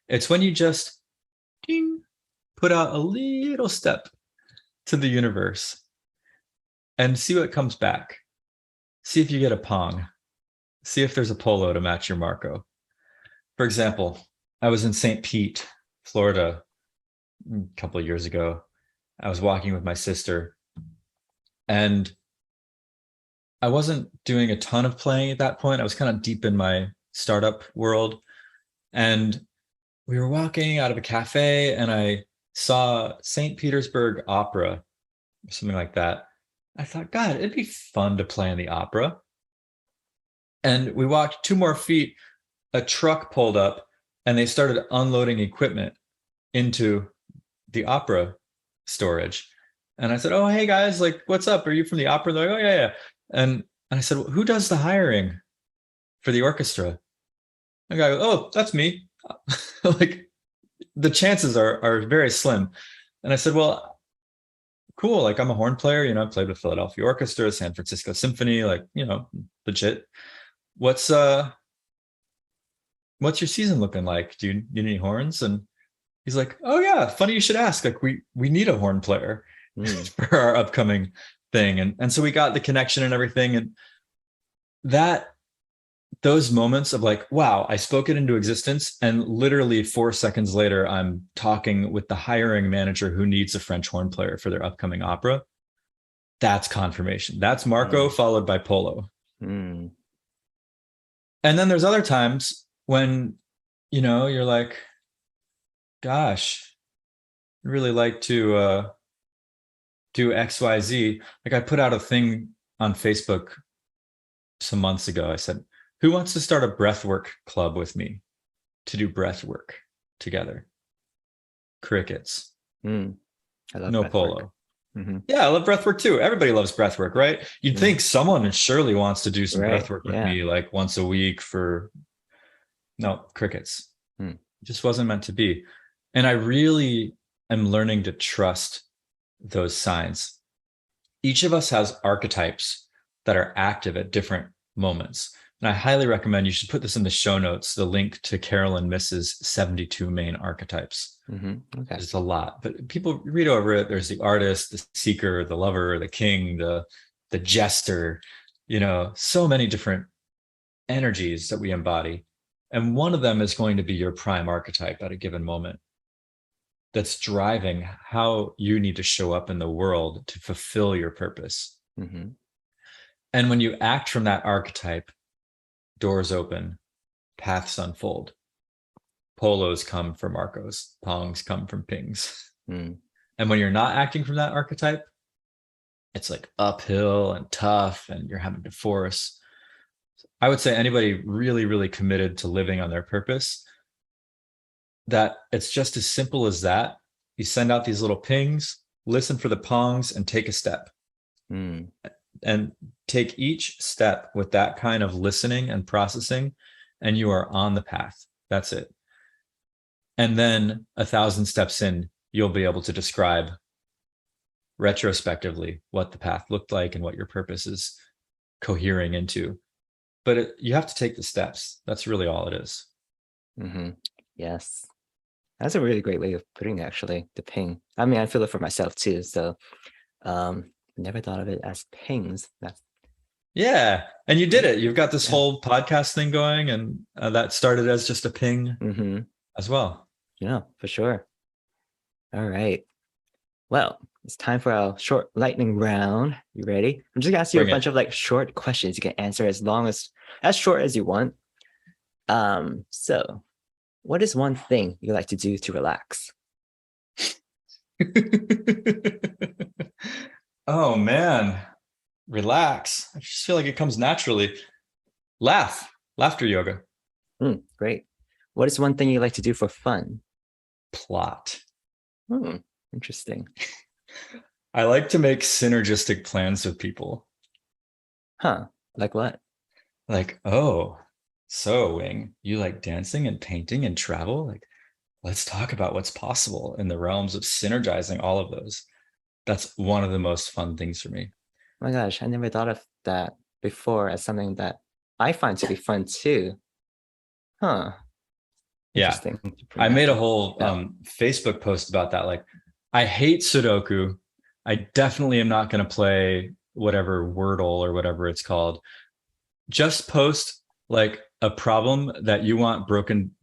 It's when you just ding, put out a little step to the universe and see what comes back. See if you get a pong. See if there's a polo to match your Marco. For example, I was in St. Pete, Florida, a couple of years ago. I was walking with my sister, and I wasn't doing a ton of playing at that point. I was kind of deep in my startup world, and we were walking out of a cafe, and I saw St. Petersburg Opera, or something like that. I thought, God, it'd be fun to play in the opera. And we walked 2 more feet, a truck pulled up, and they started unloading equipment into the opera storage. And I said, oh, hey guys, like, what's up? Are you from the opera? They're like, oh, yeah. And I said, well, who does the hiring for the orchestra? The guy goes, oh, that's me. Like, the chances are very slim. And I said, well, cool. Like, I'm a horn player, I played with Philadelphia Orchestra, San Francisco Symphony, like, legit. What's your season looking like? Do you need any horns? And he's like, oh yeah, funny you should ask. Like, we need a horn player for our upcoming thing. And so we got the connection and everything. And those moments of like, wow, I spoke it into existence. And literally 4 seconds later, I'm talking with the hiring manager who needs a French horn player for their upcoming opera. That's confirmation. That's Marco followed by Polo. And then there's other times when, you're like, gosh, I'd really like to do XYZ. Like, I put out a thing on Facebook some months ago. I said, who wants to start a breathwork club with me to do breathwork together? Crickets. I love no breathwork. Polo. Yeah, I love breathwork too. Everybody loves breathwork, right? You'd think someone surely wants to do some breathwork with me like once a week for crickets. It just wasn't meant to be. And I really am learning to trust those signs. Each of us has archetypes that are active at different moments. And I highly recommend, you should put this in the show notes, the link to Carolyn Miss's 72 main archetypes. Okay. There's a lot, but people read over it. There's the artist, the seeker, the lover, the king, the the jester, so many different energies that we embody. And one of them is going to be your prime archetype at a given moment that's driving how you need to show up in the world to fulfill your purpose. Mm-hmm. And when you act from that archetype, doors open, paths unfold. Polos come from Marcos, pongs come from pings. Mm. And when you're not acting from that archetype, it's like uphill and tough, and you're having to force. I would say anybody really, really committed to living on their purpose, that it's just as simple as that. You send out these little pings, listen for the pongs, and take a step. Mm. And take each step with that kind of listening and processing, and you are on the path. That's it. And then 1,000 steps in, you'll be able to describe retrospectively what the path looked like and what your purpose is cohering into. But you have to take the steps. That's really all it is. Mm-hmm. Yes. That's a really great way of putting it, actually, the ping. I mean, I feel it for myself too. So never thought of it as pings. Yeah. And you did it. You've got this whole podcast thing going, and that started as just a ping as well. Yeah, for sure. All right. Well, it's time for our short lightning round. You ready? I'm just gonna ask you a bunch of like short questions. You can answer as short as you want. So what is one thing you like to do to relax? Oh man, relax. I just feel like it comes naturally. Laughter yoga. Great. What is one thing you like to do for fun? Plot. Interesting. I like to make synergistic plans with people. Huh? Like what? Like, oh, so Wing, you like dancing and painting and travel? Like, let's talk about what's possible in the realms of synergizing all of those. That's one of the most fun things for me. Oh my gosh, I never thought of that before as something that I find to be fun too. Huh. Interesting. Yeah. I made a whole Facebook post about that. Like, I hate Sudoku. I definitely am not going to play whatever Wordle or whatever it's called. Just post like a problem that you want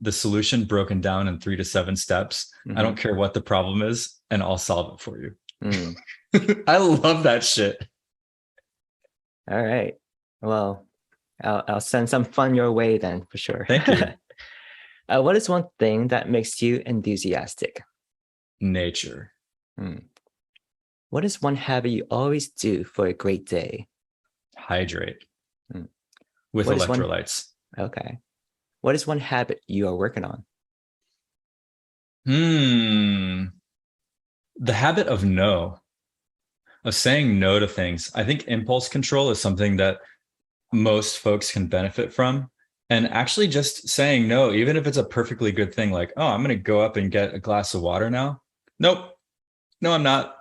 the solution broken down in 3 to 7 steps. I don't care what the problem is, and I'll solve it for you. I love that shit. All right. Well, I'll send some fun your way then, for sure. Thank you. What is one thing that makes you enthusiastic? Nature. What is one habit you always do for a great day? Hydrate. With electrolytes. Okay. What is one habit you are working on? The habit of saying no to things. I think impulse control is something that most folks can benefit from. And actually just saying no, even if it's a perfectly good thing, like, oh, I'm going to go up and get a glass of water now. Nope. No, I'm not.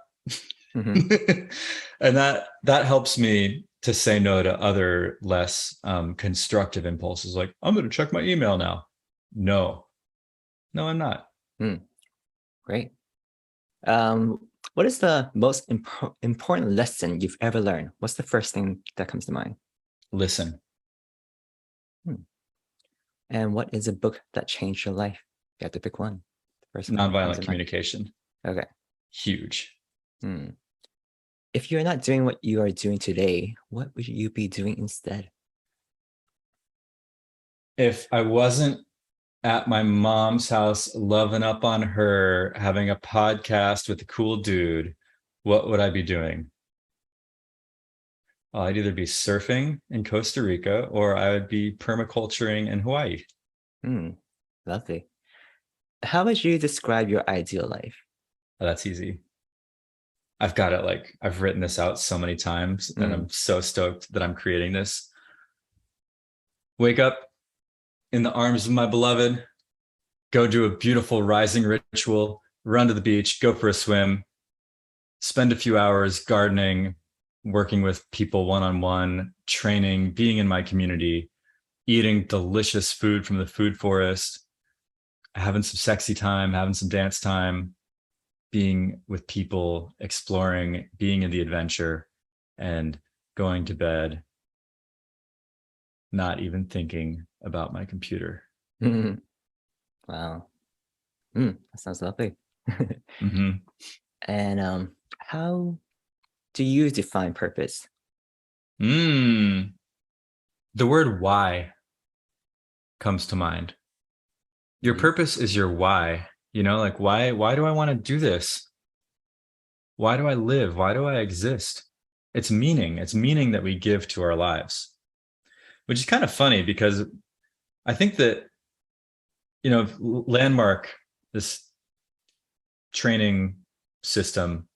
And that helps me to say no to other less constructive impulses. Like, I'm going to check my email now. No, I'm not. Great. What is the most important lesson you've ever learned? What's the first thing that comes to mind? Listen. And what is a book that changed your life? You have to pick one. Nonviolent communication. Okay. Huge. If you're not doing what you are doing today, what would you be doing instead? If I wasn't at my mom's house, loving up on her, having a podcast with a cool dude, what would I be doing? I'd either be surfing in Costa Rica or I would be permaculturing in Hawaii. Lovely. How would you describe your ideal life? Oh, that's easy. I've got it. Like, I've written this out so many times and I'm so stoked that I'm creating this. Wake up in the arms of my beloved, go do a beautiful rising ritual, run to the beach, go for a swim, spend a few hours gardening, working with people one-on-one, training, being in my community, eating delicious food from the food forest, having some sexy time, having some dance time, being with people, exploring, being in the adventure, and going to bed, not even thinking about my computer. Wow. That sounds lovely. Mm-hmm. And how do you define purpose? The word why comes to mind. Your purpose is your why. Like why do I want to do this? Why do I live? Why do I exist? It's meaning. It's meaning that we give to our lives, which is kind of funny because I think that, Landmark, this training system,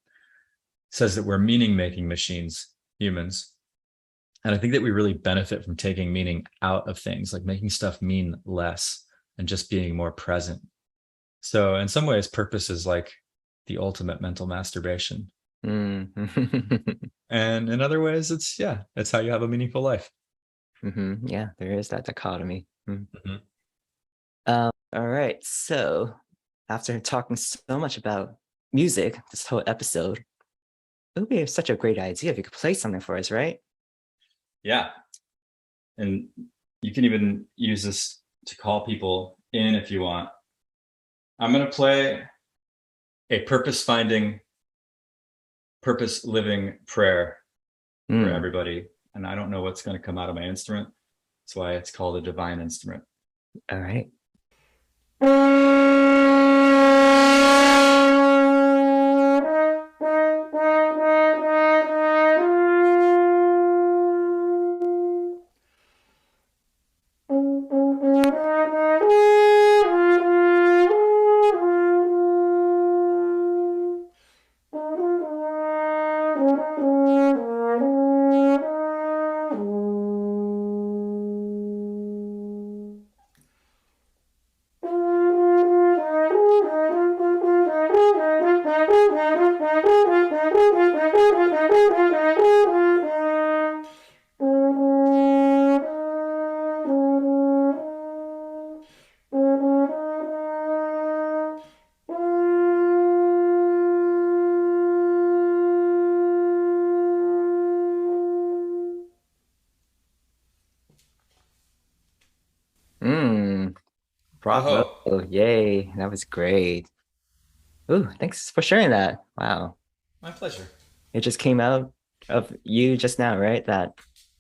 says that we're meaning-making machines, humans. And I think that we really benefit from taking meaning out of things, like making stuff mean less and just being more present. So in some ways, purpose is like the ultimate mental masturbation. And in other ways, it's how you have a meaningful life. Yeah, there is that dichotomy. All right, so after talking so much about music this whole episode, it would be such a great idea if you could play something for us, right? Yeah. And you can even use this to call people in if you want. I'm going to play a purpose-finding, purpose-living prayer for everybody. And I don't know what's going to come out of my instrument. That's why it's called a divine instrument. All right. Bravo. Oh. Yay. That was great. Ooh, thanks for sharing that. Wow. My pleasure. It just came out of you just now, right? That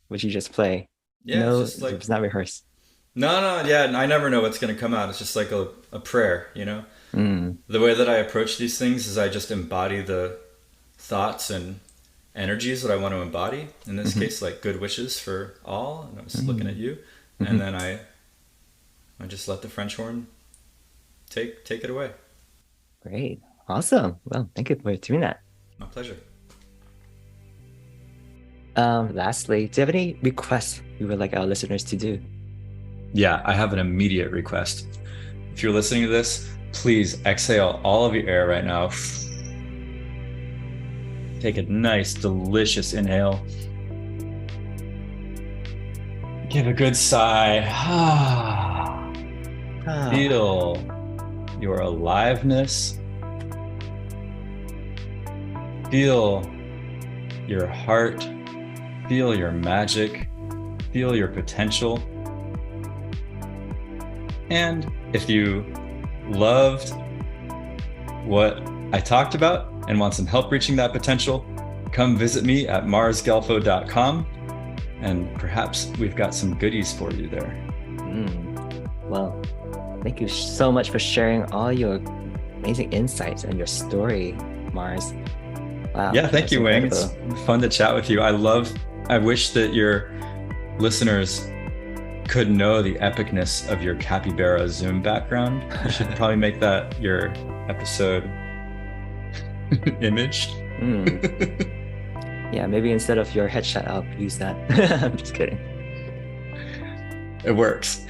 what you just play. Yeah, No, it's just like, it was not rehearsed. No, yeah, I never know what's going to come out. It's just like a prayer, The way that I approach these things is I just embody the thoughts and energies that I want to embody. In this case, like good wishes for all. And I was looking at you. And then I just let the French horn take it away. Great. Awesome. Well, thank you for doing that. My pleasure. Lastly, do you have any requests you would like our listeners to do? Yeah, I have an immediate request. If you're listening to this, please exhale all of your air right now. Take a nice, delicious inhale. Give a good sigh. Feel your aliveness. Feel your heart. Feel your magic. Feel your potential. And if you loved what I talked about and want some help reaching that potential, come visit me at marsgelfo.com, and perhaps we've got some goodies for you there. Well, thank you so much for sharing all your amazing insights and your story, Mars. Wow. Yeah, thank you, Wing. It's fun to chat with you. I wish that your listeners could know the epicness of your capybara Zoom background. You should probably make that your episode image. Yeah, maybe instead of your headshot, I'll use that. I'm just kidding. It works.